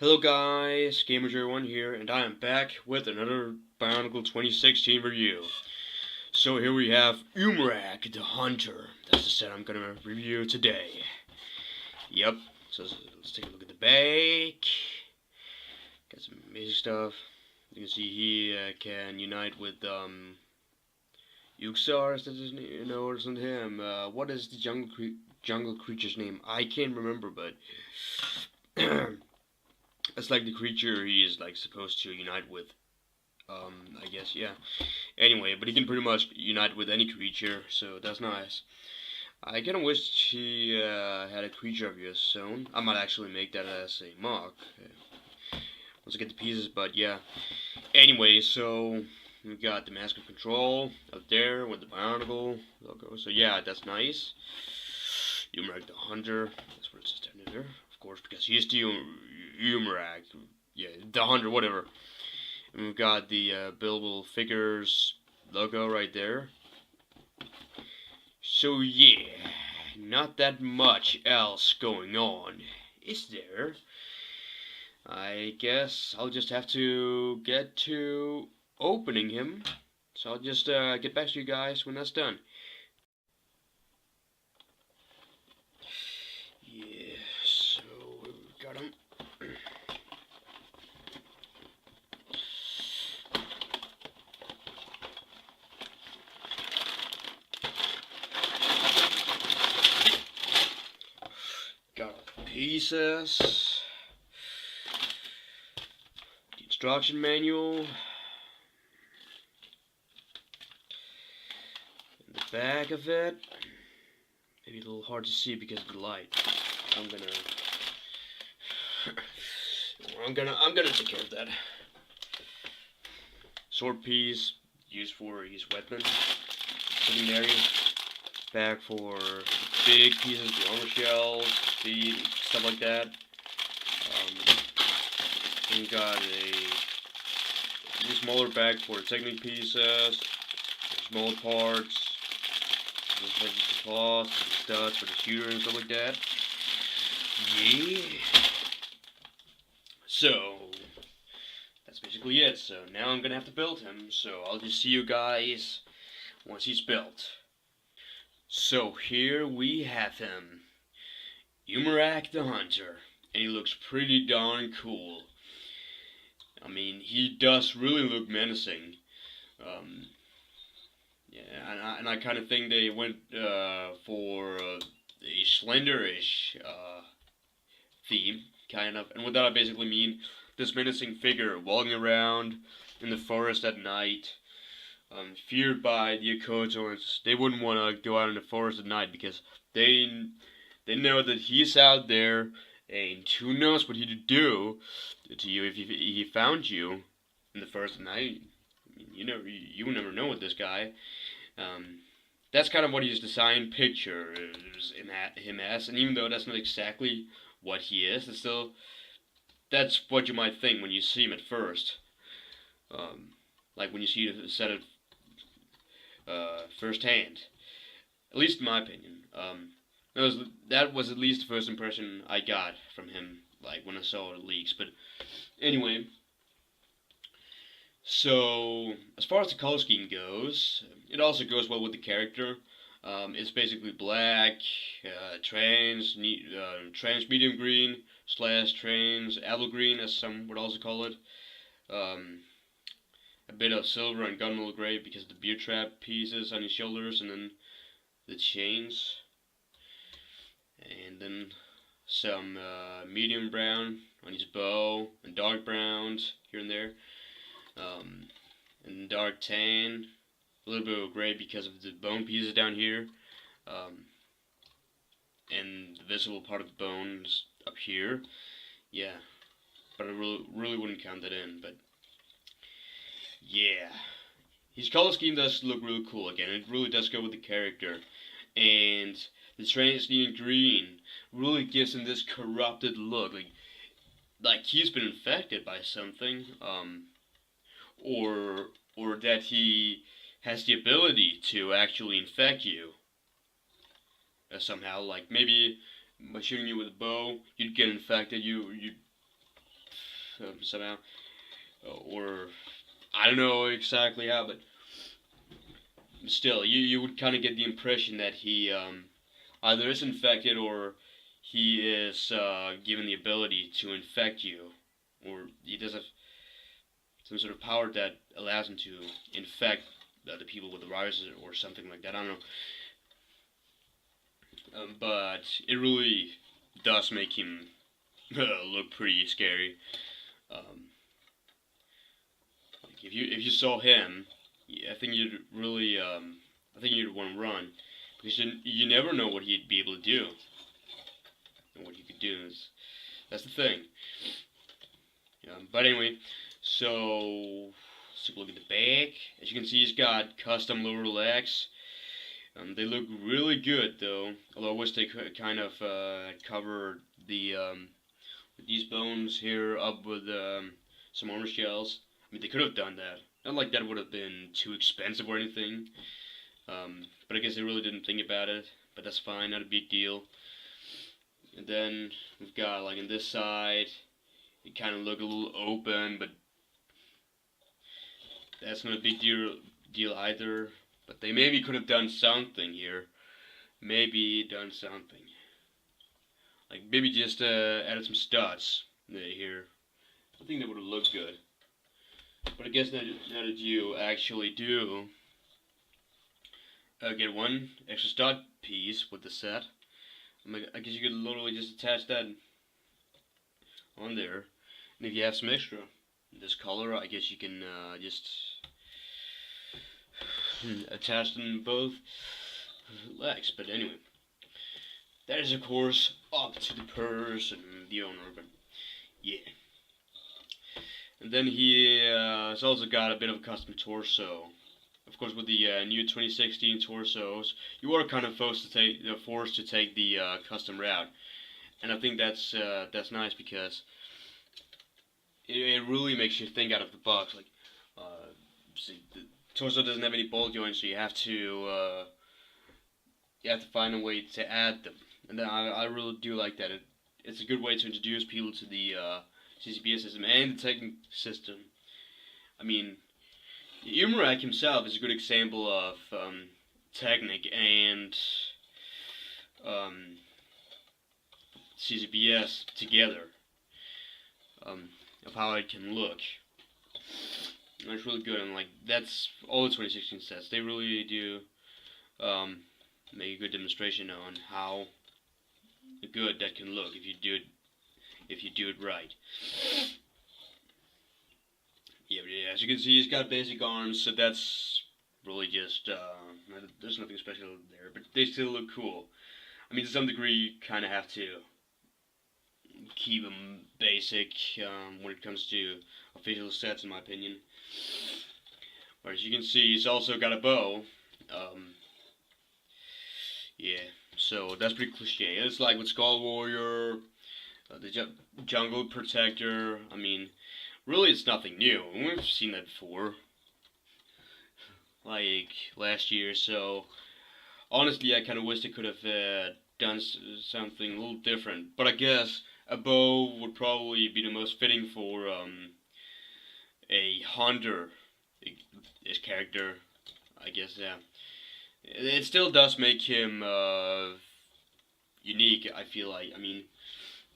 Hello guys, Gamer01 here, and I am back with another Bionicle 2016 review. So here we have Umarak The Hunter. That's the set I'm gonna review today. Yep, so let's take a look at the back. Got some amazing stuff. You can see he can unite with Yuxar, is that his name? No, it isn't him. What is the jungle creature's name? I can't remember, but it's like the creature he is like supposed to unite with. I guess, yeah. Anyway, but he can pretty much unite with any creature, so that's nice. I kinda wish he had a creature of his own. I might actually make that as a mock once I get the pieces, but yeah. Anyway, so we got the Mask of Control up there with the Bionicle logo. So yeah, that's nice. Umarak The Hunter. That's what it says down there, of course, because he's the Umarak. Yeah, The Hunter, whatever. And we've got the Billable Figures logo right there. So yeah, not that much else going on, is there? I guess I'll just have to get to opening him. So I'll just get back to you guys when that's done. Yeah, so we've got him. Got pieces. The instruction manual. In the back of it. Maybe a little hard to see because of the light. I'm gonna take care of that. Sword piece used for his weapon. Secondary. Back for big pieces, the armor shells, feet, stuff like that. Then you got a smaller bag for technique pieces, smaller parts, the cloth, studs for the shooter and stuff like that. Yeah. So that's basically it. So now I'm gonna have to build him. So I'll just see you guys once he's built. So here we have him, Umarak the Hunter, and he looks pretty darn cool. I mean, he does really look menacing. Yeah, and I kind of think they went for a slenderish theme, kind of. And with that, I basically mean this menacing figure walking around in the forest at night, feared by the Okotons. They wouldn't want to go out in the forest at night because they know that he's out there, and who knows what he'd do to you if he found you in the forest at night. I mean, you never know with this guy. That's kind of what his design picture is in him as, and even though that's not exactly what he is, it's still that's what you might think when you see him at first. Like when you see the set of firsthand. At least in my opinion. That was at least the first impression I got from him, like when I saw the leaks. But anyway, so as far as the color scheme goes, it also goes well with the character. It's basically black, trans medium green slash trans apple green, as some would also call it. A bit of silver and gunmetal gray because of the beard trap pieces on his shoulders, and then the chains, and then some medium brown on his bow, and dark browns here and there, and dark tan, a little bit of gray because of the bone pieces down here, and the visible part of the bones up here. Yeah, but I really wouldn't count that in, but yeah. His color scheme does look really cool again. It really does go with the character. And the translucent green really gives him this corrupted look. Like he's been infected by something. Or that he has the ability to actually infect you. Somehow. Like maybe by shooting you with a bow, you'd get infected. You'd somehow, or I don't know exactly how, but still, you would kind of get the impression that he either is infected or he is given the ability to infect you, or he does have some sort of power that allows him to infect the people with the virus or something like that. I don't know. But it really does make him look pretty scary. Um, like if you saw him, I think you'd really I think you'd want to run because you never know what he'd be able to do and what he could do. That's the thing. But anyway, so let's take a look at the back. As you can see, he's got custom lower legs. They look really good though, although I wish they could kind of cover the these bones here up with some armor shells. I mean, they could have done that. Not like that would have been too expensive or anything. But I guess they really didn't think about it. But that's fine, not a big deal. And then we've got like on this side, it kind of look a little open, but that's not a big deal either. But they maybe could have done something here. Maybe done something. Like maybe just added some studs here. I think that would have looked good. But I guess now that you actually do get one extra stud piece with the set, I guess you could literally just attach that on there. And if you have some extra in this color, I guess you can just attach them both legs. But anyway, that is of course up to the person, the owner. But yeah. And then he has also got a bit of a custom torso. Of course, with the new 2016 torsos, you are kind of forced to take the custom route, and I think that's nice because it really makes you think out of the box. Like, see, the torso doesn't have any ball joints, so you have to find a way to add them, and then I really do like that. It's a good way to introduce people to the CCBS system and the technic system. I mean, Umarak himself is a good example of technic and CCBS together, of how it can look. And it's really good, and like that's all the 2016 sets. They really do make a good demonstration on how good that can look if you do it right. Yeah, but yeah, as you can see, he's got basic arms, so that's really just, there's nothing special there, but they still look cool. I mean, to some degree, you kind of have to keep them basic when it comes to official sets, in my opinion. But as you can see, he's also got a bow. Yeah, so that's pretty cliche. It's like with Skull Warrior, the Jungle Protector. I mean, really, it's nothing new. We've seen that before, like last year. So honestly, I kind of wish they could have done something a little different. But I guess a bow would probably be the most fitting for a hunter, his character. I guess, yeah. It still does make him unique. I feel like. I mean,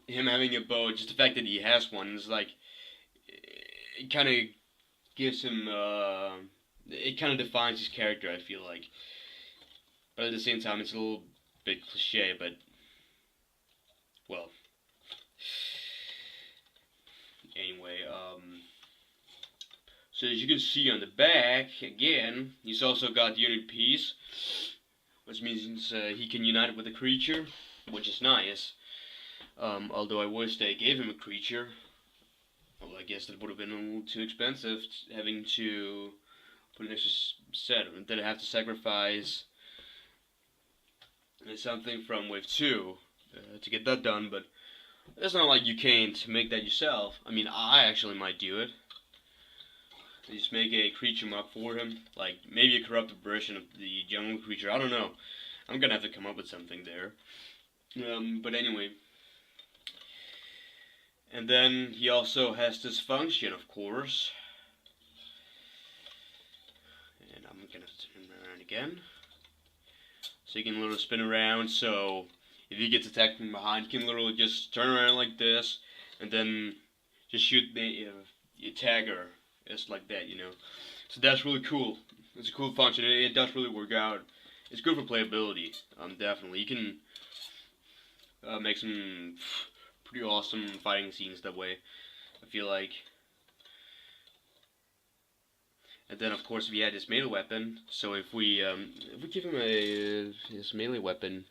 him having a bow, just the fact that he has one is like, it kind of gives him, it kind of defines his character, I feel like. But at the same time, it's a little bit cliche, but, well. Anyway, so as you can see on the back, again, he's also got the unit piece, which means he can unite with a creature, which is nice. Although I wish they gave him a creature. Well, I guess that would have been a little too expensive, having to put an extra set. Then I have to sacrifice something from Wave 2 to get that done, but it's not like you can't make that yourself. I mean, I actually might do it. Just make a creature map for him, like maybe a corrupted version of the jungle creature. I don't know. I'm gonna have to come up with something there. But anyway. And then he also has this function, of course. And I'm gonna turn him around again. So you can literally spin around, so if he gets attacked from behind, you can literally just turn around like this, and then just shoot the attacker. It's like that, you know. So that's really cool. It's a cool function. It does really work out. It's good for playability. Definitely. You can make some pretty awesome fighting scenes that way, I feel like. And then, of course, we had his melee weapon. So if we give him his melee weapon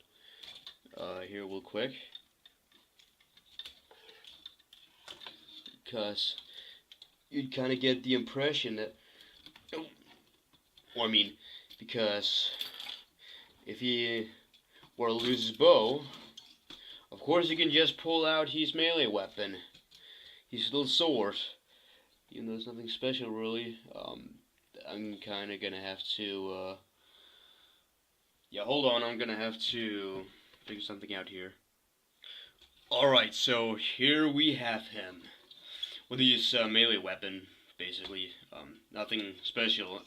here real quick, because you'd kind of get the impression that, or I mean, because if he were to lose his bow, of course you can just pull out his melee weapon, his little sword. Even though it's nothing special really. I'm kind of gonna have to. Yeah, hold on. I'm gonna have to figure something out here. Alright, so here we have him with his melee weapon, basically. Nothing special.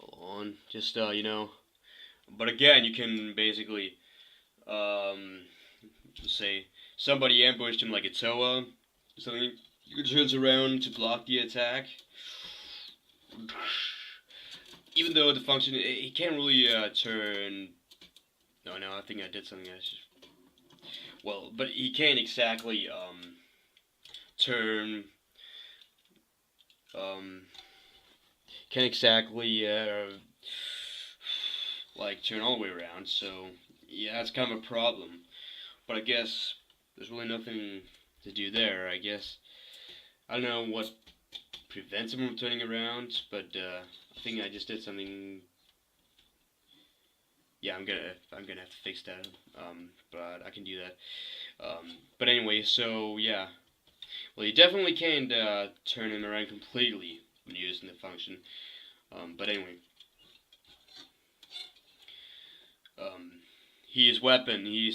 Hold on, just you know. But again, you can basically say somebody ambushed him like a Toa, something. You can turn around to block the attack. Even though the function, he can't really turn. No, I think I did something. Well, but he can't exactly turn. Can't exactly like turn all the way around. So yeah, that's kind of a problem. But I guess there's really nothing to do there. I guess I don't know what prevents him from turning around, but I think I just did something. Yeah, I'm gonna have to fix that. But I can do that. But anyway, so yeah. Well, you definitely can't turn him around completely when using the function. But anyway, um, his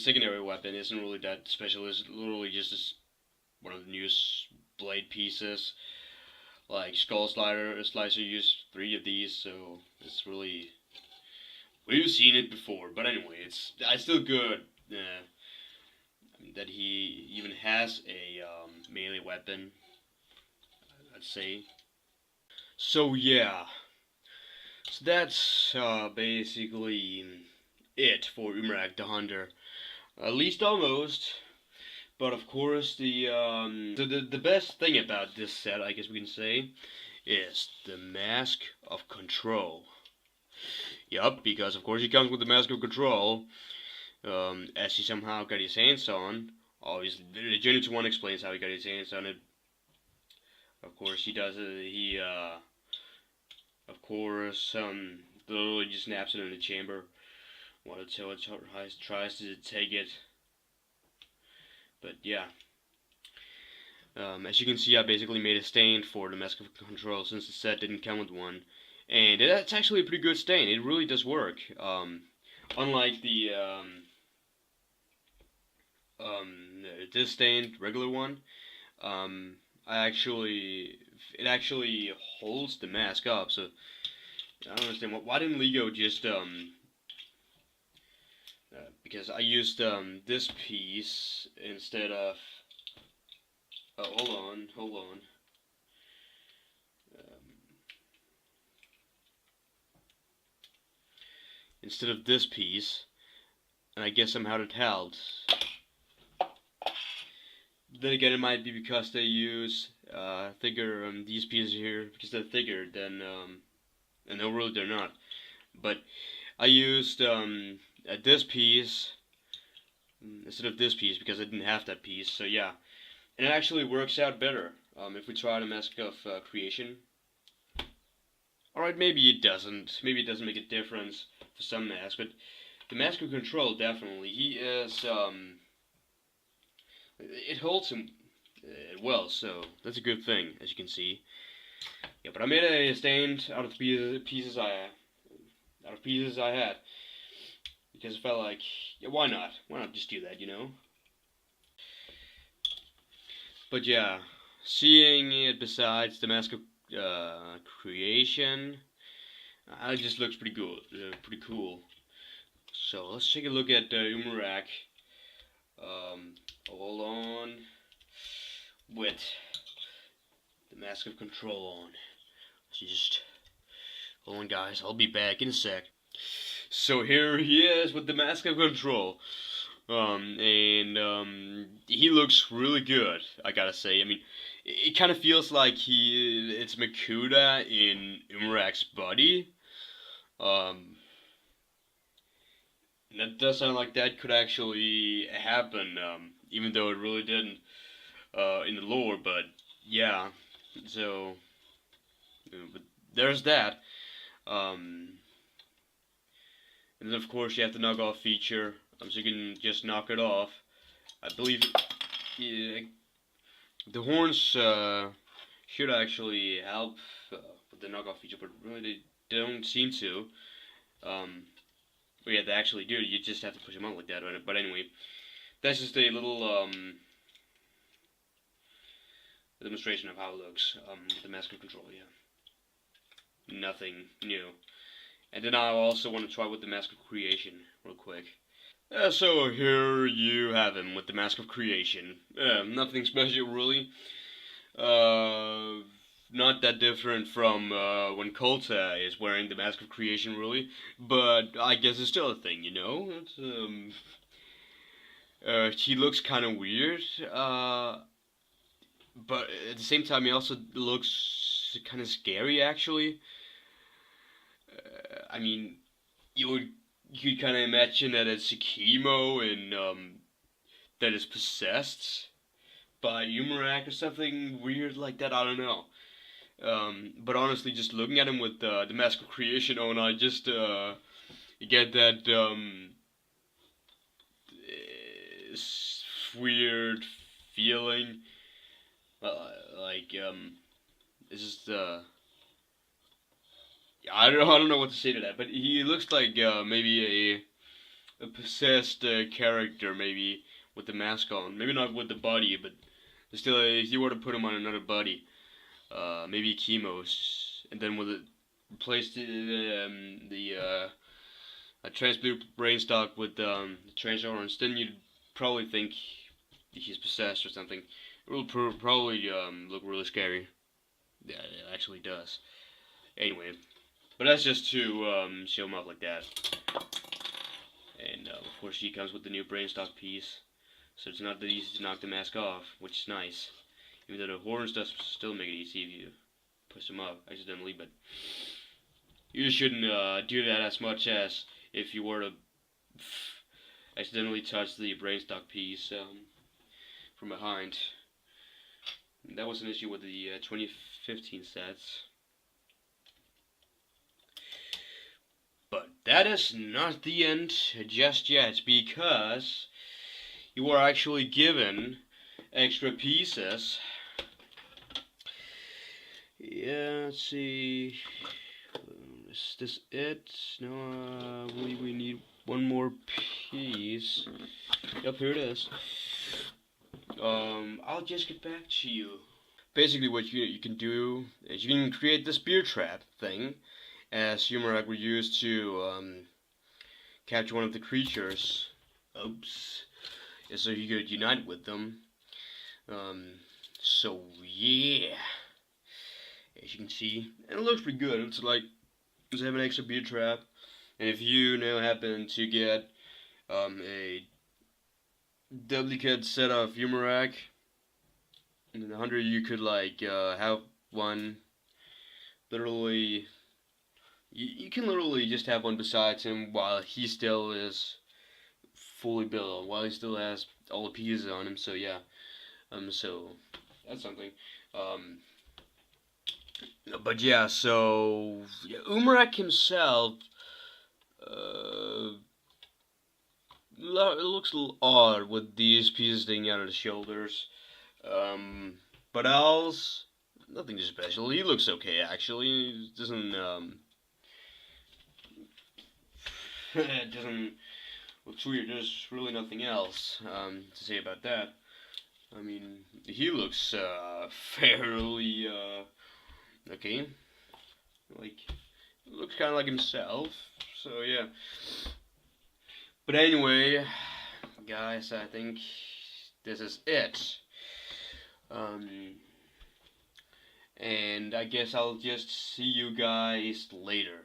secondary weapon, isn't really that special. It's literally just one of the newest blade pieces. Like Skull Slicer used 3 of these, so it's really, we've seen it before. But anyway, it's still good that he even has a melee weapon, I'd say. So yeah, so that's basically it for Umarak the Hunter. At least almost. But of course, the best thing about this set, I guess we can say, is the Mask of Control. Yup, because of course he comes with the Mask of Control, as he somehow got his hands on. Obviously, the Genius one explains how he got his hands on it. Of course, he does it. Of course, literally just snaps it in the chamber while the Toad tries to take it. But yeah. As you can see, I basically made a stain for the Mask of Control since the set didn't come with one. And it's actually a pretty good stain. It really does work. Unlike the this stain, regular one, it actually holds the mask up. So I don't understand why didn't Lego just because I used this piece instead of. Oh, hold on. Instead of this piece, and I guess somehow it held. Then again, it might be because they use thicker these pieces here because they're thicker than and no, really they're not. But I used this piece instead of this piece because I didn't have that piece. So yeah, and it actually works out better if we try the Mask of Creation. Alright, maybe it doesn't. Maybe it doesn't make a difference for some masks, but the Mask of Control definitely. He is it holds him well, so that's a good thing, as you can see. Yeah, but I made a stand out of the pieces I had because I felt like, yeah, why not? Why not just do that, you know? But yeah, seeing it besides the Mask of Creation, it just looks pretty good, pretty cool. So let's take a look at Umarak. Hold on, with the Mask of Control on. So just hold on, guys. I'll be back in a sec. So here he is with the Mask of Control. And he looks really good, I gotta say. I mean, it kind of feels like it's Makuta in Umarak's body. Um, that does sound like that could actually happen, even though it really didn't in the lore. But yeah, so but there's that. Um, and then of course you have the knock off feature, so you can just knock it off. I believe yeah, the horns should actually help with the knockoff feature, but really they don't seem to. Um, but yeah, they actually do. You just have to push them out like that. But anyway, that's just a little demonstration of how it looks with the Mask of Control. Yeah, nothing new. And then I also want to try with the Mask of Creation real quick. So here you have him with the Mask of Creation. Nothing special really. Uh, Not that different from when Colta is wearing the Mask of Creation, really. But I guess it's still a thing, you know? He looks kind of weird, but at the same time, he also looks kind of scary, actually. I mean, you could kind of imagine that it's a chemo and that is possessed by Umarak or something weird like that. I don't know. But honestly, just looking at him with the Mask of Creation on, I just get that weird feeling. Like, it's just, I don't know what to say to that, but he looks like maybe a possessed character, maybe with the mask on. Maybe not with the body, but still, if you were to put him on another body, maybe chemos, and then with it replace the a transblue brainstock with the trans orange, then you'd probably think he's possessed or something. It will probably look really scary. Yeah, it actually does. Anyway, but that's just to show him up like that. And of course, he comes with the new brainstock piece, so it's not that easy to knock the mask off, which is nice. Even though the horns does still make it easy if you push them up accidentally, but you shouldn't do that as much as if you were to accidentally touch the brainstock piece from behind. That was an issue with the 2015 sets. But that is not the end just yet, because you are actually given extra pieces. Yeah, let's see. Is this it? No, we need one more piece. Yep, here it is. I'll just get back to you. Basically, what you can do is you can create the spear trap thing, as Umarak would use to capture one of the creatures. Oops. So you could unite with them. So yeah, as you can see, and it looks pretty good. It's like just have an extra beer trap, and if you now happen to get a duplicate set of Umarak in the Hunter, you could like have one literally. You can literally just have one besides him while he still is fully built, while he still has all the pieces on him. So yeah, so that's something. Um, but yeah, so yeah, Umarak himself, it looks a little odd with these pieces sticking out of the shoulders. But else, nothing too special. He looks okay actually. It doesn't it doesn't look weird. There's really nothing else to say about that. I mean, he looks fairly okay. Like, looks kind of like himself. So yeah. But anyway, guys, I think this is it. Um, and I guess I'll just see you guys later.